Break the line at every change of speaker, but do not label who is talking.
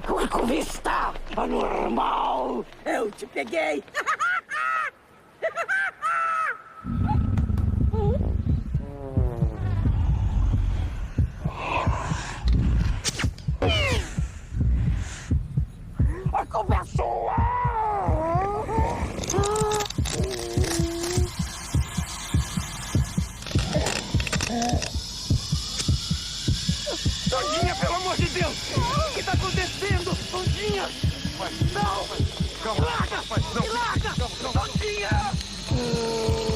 Curco Vista, anormal! Eu te peguei! A culpa é sua! Tondinha, pelo amor de Deus! O que está acontecendo? Tondinha! Não! Calma! Me larga! Me larga! Tondinha!